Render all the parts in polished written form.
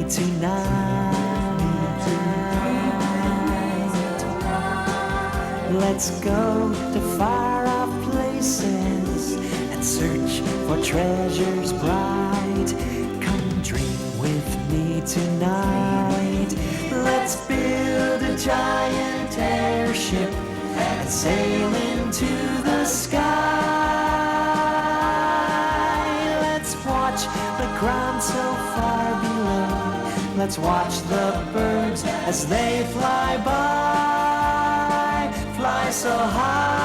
tonight. Let's go to far-off places and search for treasures bright. Come dream with me tonight. Let's build a giant airship and sail into the sky. Let's watch the ground so far below. Let's watch the birds as they fly by, fly so high.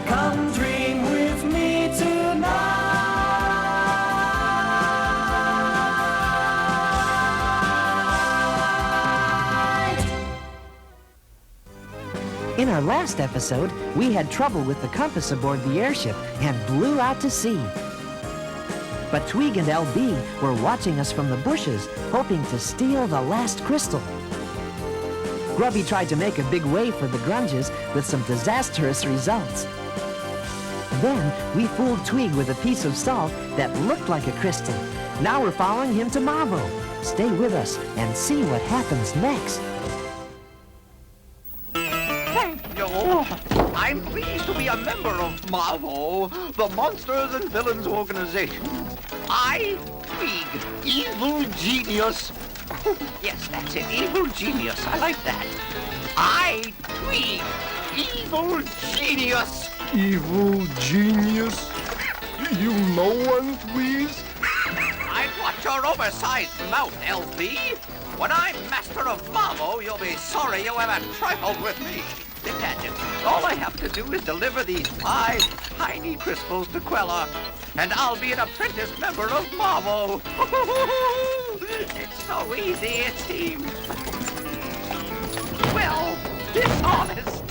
Come dream with me tonight. In our last episode, we had trouble with the compass aboard the airship and blew out to sea. But Tweeg and LB were watching us from the bushes, hoping to steal the last crystal. Grubby tried to make a big wave for the grunges with some disastrous results. Then we fooled Tweeg with a piece of salt that looked like a crystal. Now we're following him to Mavo. Stay with us and see what happens next. I'm pleased to be a member of Mavo, the Monsters and Villains organization. I, Tweeg, evil genius. Yes, that's it, evil genius. I like that. I, Tweeg, evil genius. Evil genius? You know one, please? I'd watch your oversized mouth, LB. When I'm master of Mavo, you'll be sorry you ever trifled with me. Imagine, all I have to do is deliver these 5 tiny crystals to Quella, and I'll be an apprentice member of Mavo. It's so easy, it seems. Well, dishonest.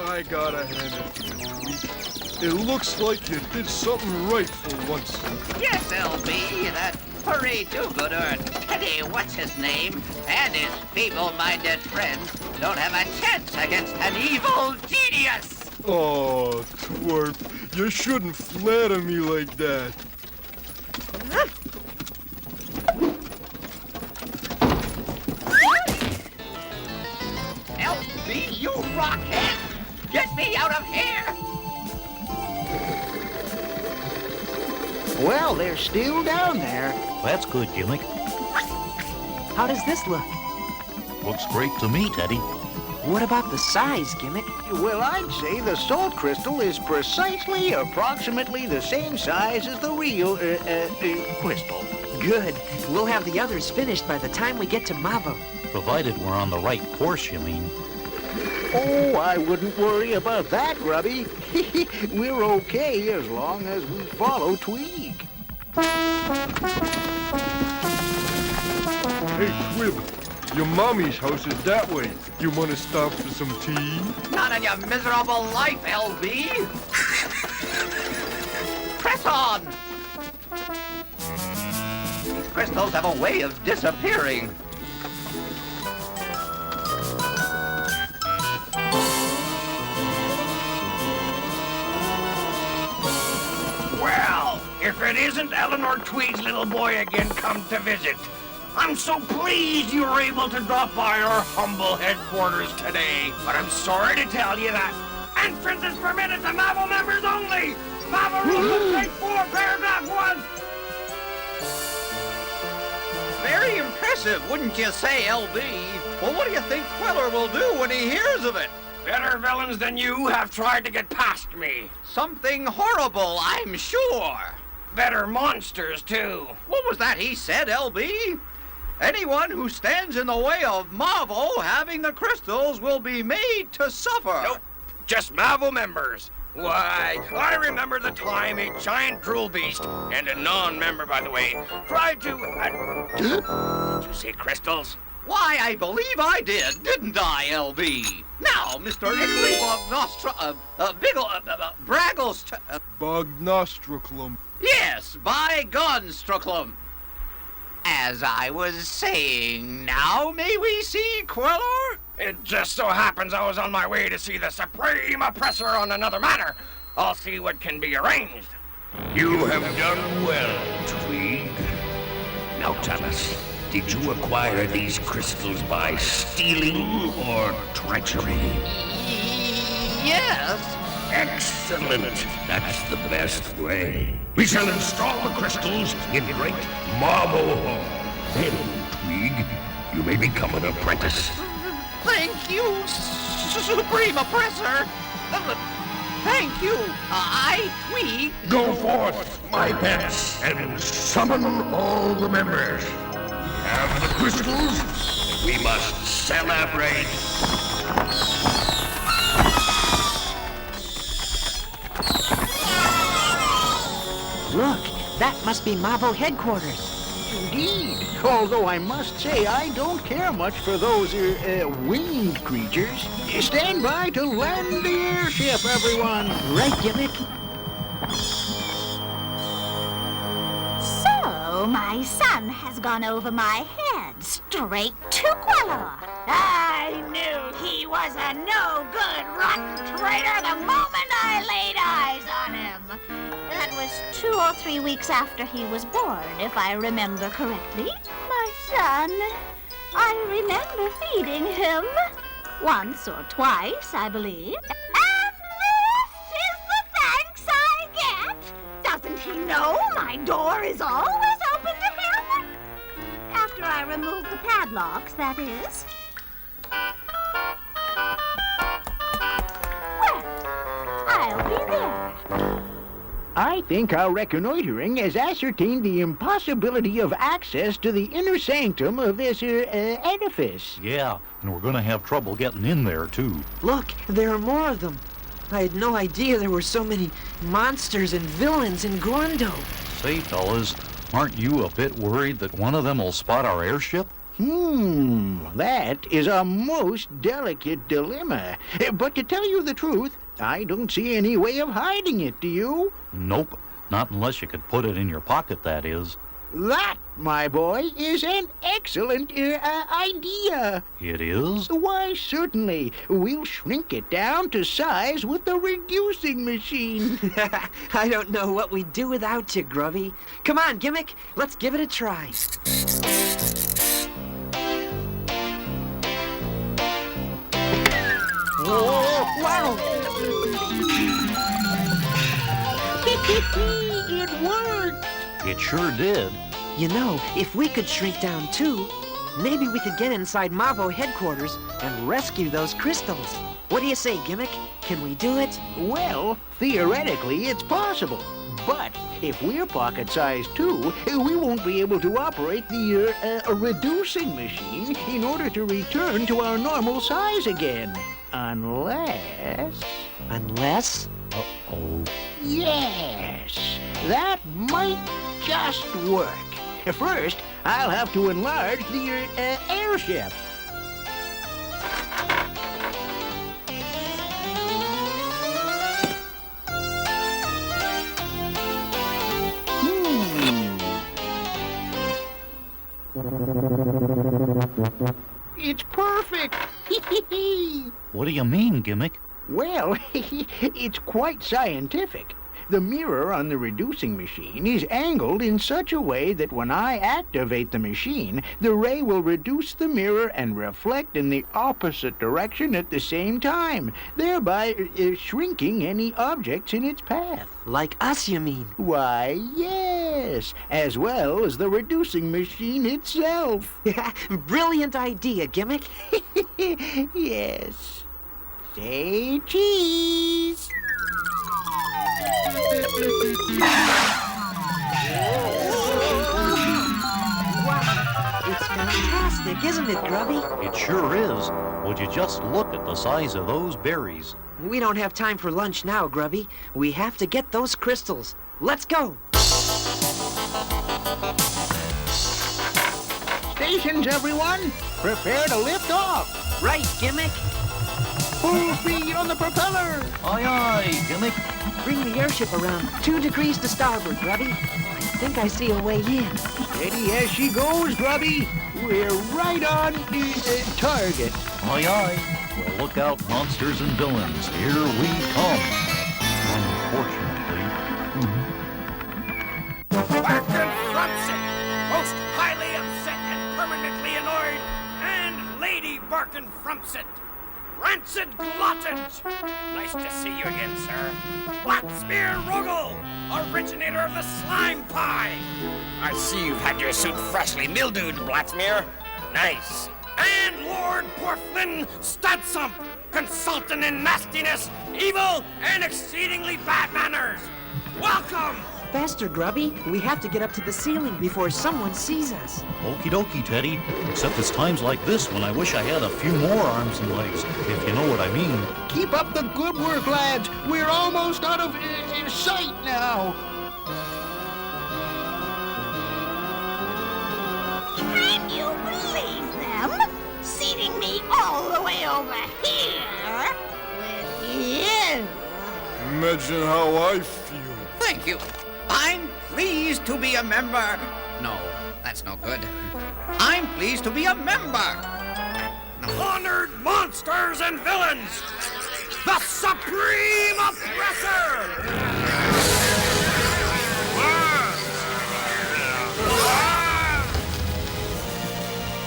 I gotta hand it to you. It looks like you did something right for once. Yes, LB, that furry do-gooder, Teddy what's-his-name, and his feeble-minded friends don't have a chance against an evil genius! Oh, twerp, you shouldn't flatter me like that. LB, you rockhead! Get me out of here! Well, they're still down there. That's good, Gimmick. How does this look? Looks great to me, Teddy. What about the size, Gimmick? Well, I'd say the salt crystal is precisely approximately the same size as the real, crystal. Good. We'll have the others finished by the time we get to Mavo. Provided we're on the right course, you mean. Oh, I wouldn't worry about that, Grubby. We're okay as long as we follow Tweeg. Hey, Quib, your mommy's house is that way. You want to stop for some tea? Not in your miserable life, LB! Press on! These crystals have a way of disappearing. Well, if it isn't Eleanor Tweed's little boy again come to visit. I'm so pleased you were able to drop by our humble headquarters today. But I'm sorry to tell you that entrance is permitted to Mavo members only. Mavo Rules Page 4, Paragraph 1. Very impressive, wouldn't you say, LB? Well, what do you think Queller will do when he hears of it? Better villains than you have tried to get past me. Something horrible, I'm sure. Better monsters, too. What was that he said, LB? Anyone who stands in the way of Mavo having the crystals will be made to suffer. Nope, just Mavo members. Why, I remember the time a giant drool beast, and a non-member, by the way, tried to... Did you say crystals? Why, I believe I didn't I, LB? Now, Mr. Ickley Braggles... Bognostriclum. Yes, by Gunstriclum. As I was saying, now may we see Queller? It just so happens I was on my way to see the supreme oppressor on another matter. I'll see what can be arranged. You have done well, Tweed. Now tell us, did you acquire these crystals by stealing or treachery? Yes. Excellent. That's the best way. We shall install the crystals in Great Marble Hall. Then, Tweed, you may become an apprentice. Thank you, Supreme Oppressor. Thank you. We... Go forth, my pets, and summon all the members. We have the crystals, and we must celebrate. Look, that must be Mavo headquarters. Indeed. Although I must say I don't care much for those winged creatures. Stand by to land the airship, everyone. Right, Gimmick? So, my son has gone over my head, straight to Queller. I knew he was a no-good, rotten traitor the moment I laid eyes on him. That was 2 or 3 weeks after he was born, if I remember correctly. My son, I remember feeding him. Once or twice, I believe. And this is the thanks I get. Doesn't he know my door is always open to him? After I remove the padlocks, that is. Well, I'll be there. I think our reconnoitering has ascertained the impossibility of access to the inner sanctum of this edifice. Yeah, and we're gonna have trouble getting in there, too. Look, there are more of them. I had no idea there were so many monsters and villains in Guando. Say, fellas, aren't you a bit worried that one of them will spot our airship? That is a most delicate dilemma. But to tell you the truth, I don't see any way of hiding it, do you? Nope, not unless you could put it in your pocket, that is. That, my boy, is an excellent idea. It is? Why, certainly. We'll shrink it down to size with the reducing machine. I don't know what we'd do without you, Grubby. Come on, Gimmick, let's give it a try. Whoa, wow! It worked! It sure did. You know, if we could shrink down too, maybe we could get inside Mavo headquarters and rescue those crystals. What do you say, Gimmick? Can we do it? Well, theoretically, it's possible. But if we're pocket-sized too, we won't be able to operate the reducing machine in order to return to our normal size again. Unless... Unless? Uh-oh. Yes, that might just work. First, I'll have to enlarge the airship. It's perfect. What do you mean, Gimmick? Well, it's quite scientific. The mirror on the reducing machine is angled in such a way that when I activate the machine, the ray will reduce the mirror and reflect in the opposite direction at the same time, thereby shrinking any objects in its path. Like us, you mean? Why, yes, as well as the reducing machine itself. Brilliant idea, Gimmick. Yes. Say cheese. Wow, it's fantastic, isn't it, Grubby? It sure is. Would you just look at the size of those berries? We don't have time for lunch now, Grubby. We have to get those crystals. Let's go! Stations, everyone! Prepare to lift off! Right, Gimmick? Full speed on the propeller! Aye, aye, Gimmick. Bring the airship around 2 degrees to starboard, Grubby. I think I see a way in. Steady as she goes, Grubby. We're right on target. Aye, aye. Well, look out, monsters and villains. Here we come. Unfortunately. Barkin Frumpset, most highly upset and permanently annoyed, and Lady Barkin Frumpset, rancid glutton. Nice to see you again, sir. Blackspear Ruggle, originator of the slime pie. I see you've had your suit freshly mildewed, Blacksmear. Nice. And Lord Porflin Studsump, consultant in nastiness, evil, and exceedingly bad manners. Welcome! Faster, Grubby. We have to get up to the ceiling before someone sees us. Okie dokie, Teddy. Except it's times like this when I wish I had a few more arms and legs, if you know what I mean. Keep up the good work, lads. We're almost out of sight now. Can you believe them? Seating me all the way over here with you. Imagine how I feel. Thank you. I'm pleased to be a member. No, that's no good. I'm pleased to be a member. Honored monsters and villains, the supreme oppressor!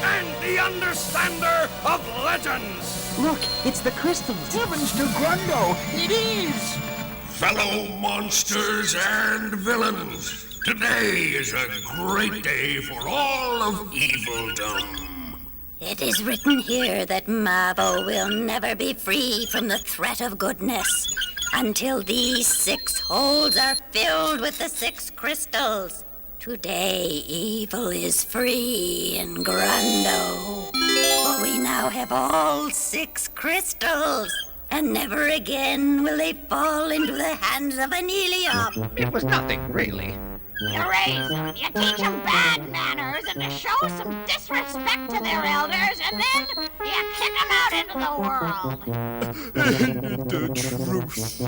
And the understander of legends! Look, it's the crystals. Heavens to Grundo! It is! Fellow monsters and villains, today is a great day for all of evilldom. It is written here that Mavo will never be free from the threat of goodness until these 6 holes are filled with the 6 crystals. Today, evil is free in Grundo, for we now have all 6 crystals. And never again will they fall into the hands of an Helium. It was nothing, really. You raise them, you teach them bad manners and to show some disrespect to their elders, and then you kick them out into the world. The truth.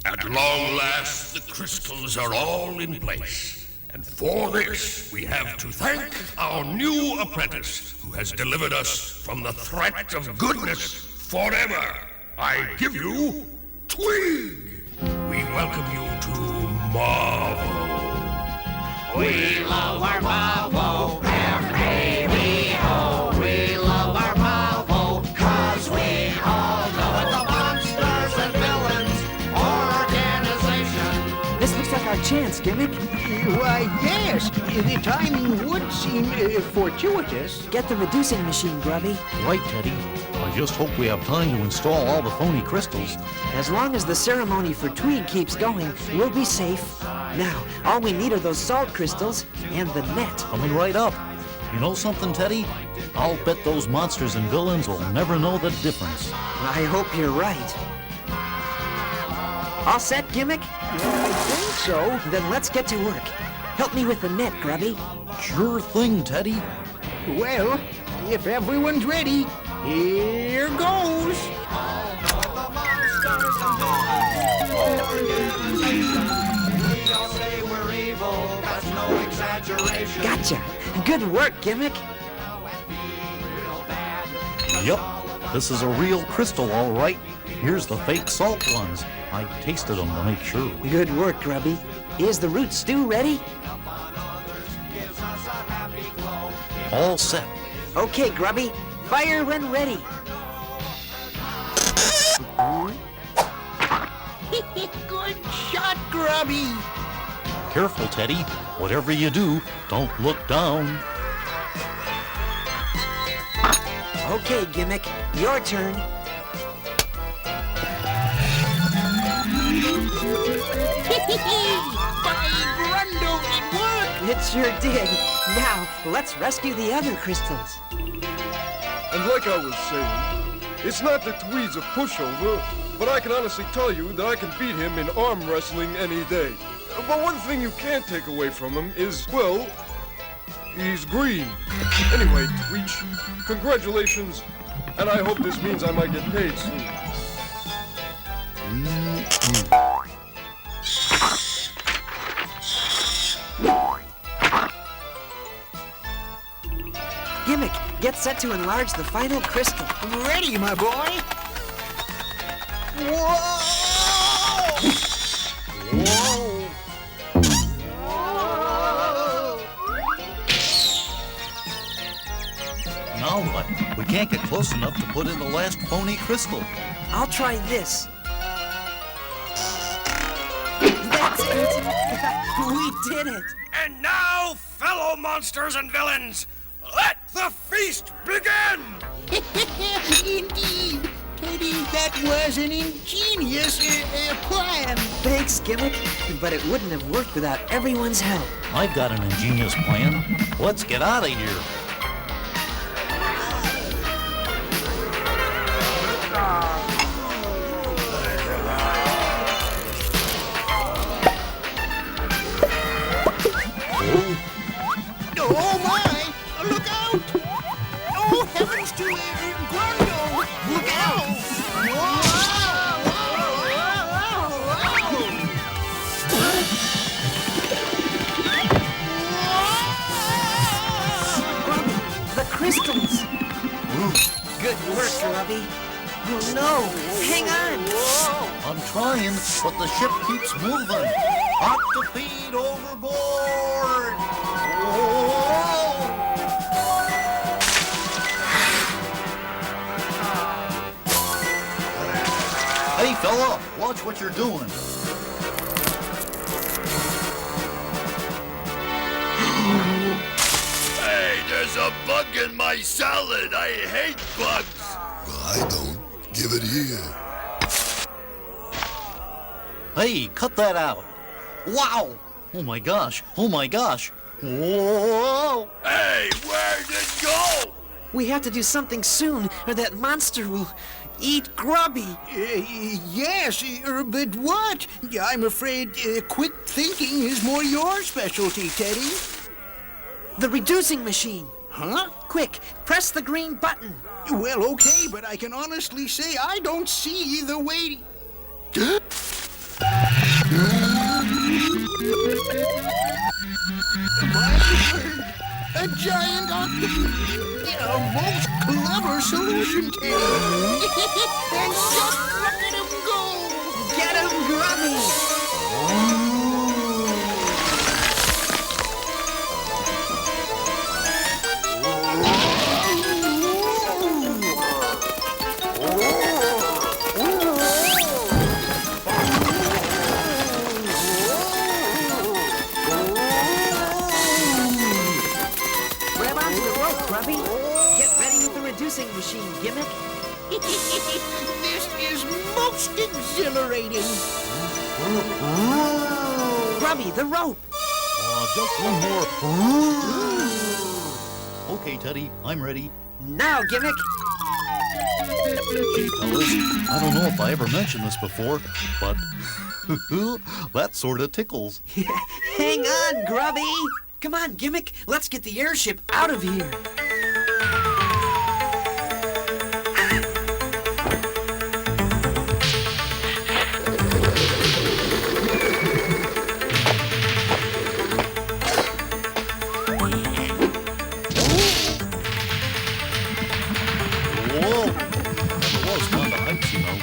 At long last, the crystals are all in place. And for this, we have to thank our new apprentice, who has delivered us from the threat of goodness forever. I give you Twig. We welcome you to Marvel. We love our Mavo, M-A-V-O. We love our Mavo, 'cause we all know it. The Monsters and Villains Organization. This looks like our chance, Gimmick. Why, yes. The timing would seem fortuitous. Get the reducing machine, Grubby. Right, Teddy. I just hope we have time to install all the phony crystals. As long as the ceremony for Tweed keeps going, we'll be safe. Now, all we need are those salt crystals and the net. Coming right up. You know something, Teddy? I'll bet those monsters and villains will never know the difference. I hope you're right. All set, Gimmick? I think so. Then let's get to work. Help me with the net, Grubby. Sure thing, Teddy. Well, if everyone's ready, here goes. Gotcha. Good work, Gimmick. Yup. This is a real crystal, all right. Here's the fake salt ones. I tasted them to make sure. Good work, Grubby. Is the root stew ready? All set. Okay, Grubby. Fire when ready. Good shot, Grubby. Careful, Teddy. Whatever you do, don't look down. Okay, Gimmick. Your turn. By Grundo, it worked. It sure did. Now, let's rescue the other crystals. And like I was saying, it's not that Tweed's a pushover, but I can honestly tell you that I can beat him in arm wrestling any day. But one thing you can't take away from him is, well, he's green. Anyway, Tweech, congratulations, and I hope this means I might get paid soon. Gimmick, get set to enlarge the final crystal. Ready, my boy. Whoa! Whoa! Now what? We can't get close enough to put in the last phony crystal. I'll try this. That's it! We did it! And now, fellow monsters and villains, let the feast begin! Indeed. Teddy, that was an ingenious plan. Thanks, Gimmick. But it wouldn't have worked without everyone's help. I've got an ingenious plan. Let's get out of here. Oh, my! Look out! Oh, heavens to Gordo! Look out! The crystals! Good work, Grubby. Oh, no! Hang on! I'm trying, but the ship keeps moving. Octopede overboard! Whoa! Hey, fella, watch what you're doing. Hey, there's a bug in my salad. I hate bugs. I don't. Give it here. Hey, cut that out. Wow! Oh my gosh! Oh my gosh! Whoa! Hey, where'd it go? We have to do something soon, or that monster will eat Grubby. Yes, but what? I'm afraid quick thinking is more your specialty, Teddy. The reducing machine. Huh? Quick, press the green button. Well, okay, but I can honestly say I don't see the way. A giant octopus! A most clever solution, Teddy! And just look at him go! Get him, Grubby! Grab onto the rope, Grubby. Get ready with the reducing machine, Gimmick. This is most exhilarating! Grubby, the rope. Just one more. Okay, Teddy, I'm ready. Now, Gimmick. Gee, fellas, I don't know if I ever mentioned this before, but that sort of tickles. Hang on, Grubby. Come on, Gimmick. Let's get the airship out of here. Whoa! That was kind of heights, you know.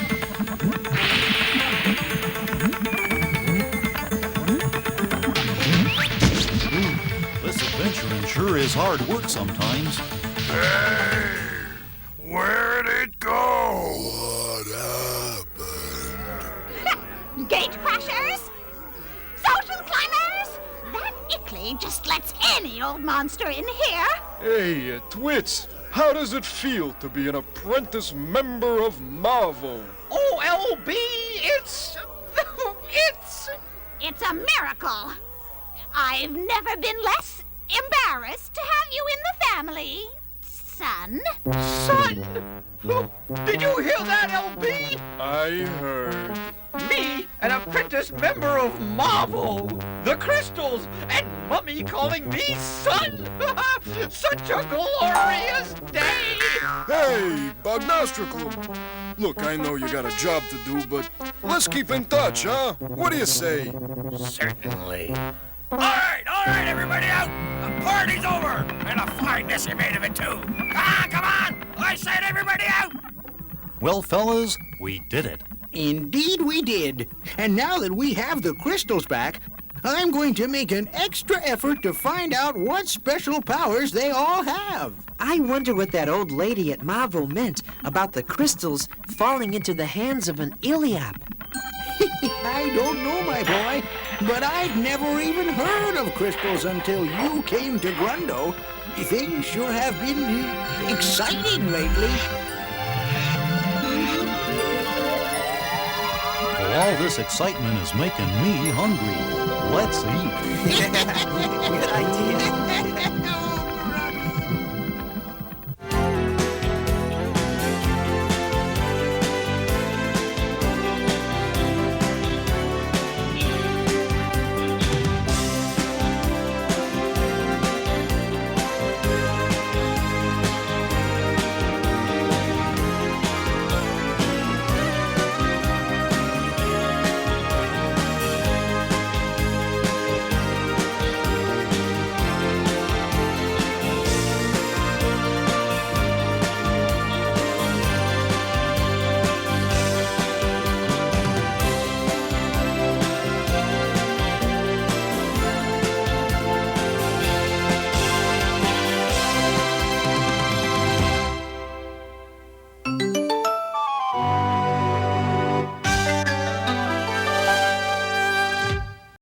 This adventuring sure is hard work sometimes. Hey, where'd it go? What happened? Gate crashers! Social climbers! That Ickley just lets any old monster in here. Hey, Twits, how does it feel to be an apprentice member of Marvel? Oh, LB, it's It's a miracle. I've never been less embarrassed to have you in the family, son. son. Did you hear that, LB? I heard. Me, an apprentice member of Marvel, the Crystals, and Mummy calling me son. Such a glorious day. Hey, Bognostricum. Look, I know you got a job to do, but let's keep in touch, huh? What do you say? Certainly. All right, everybody out! The party's over! And a fine mess you made of it, too. Come on! I said everybody out! Well, fellas, we did it. Indeed we did. And now that we have the crystals back, I'm going to make an extra effort to find out what special powers they all have. I wonder what that old lady at Mavo meant about the crystals falling into the hands of an Iliap. I don't know, my boy, but I'd never even heard of crystals until you came to Grundo. Things sure have been exciting lately. Well, all this excitement is making me hungry. Let's eat. Good idea.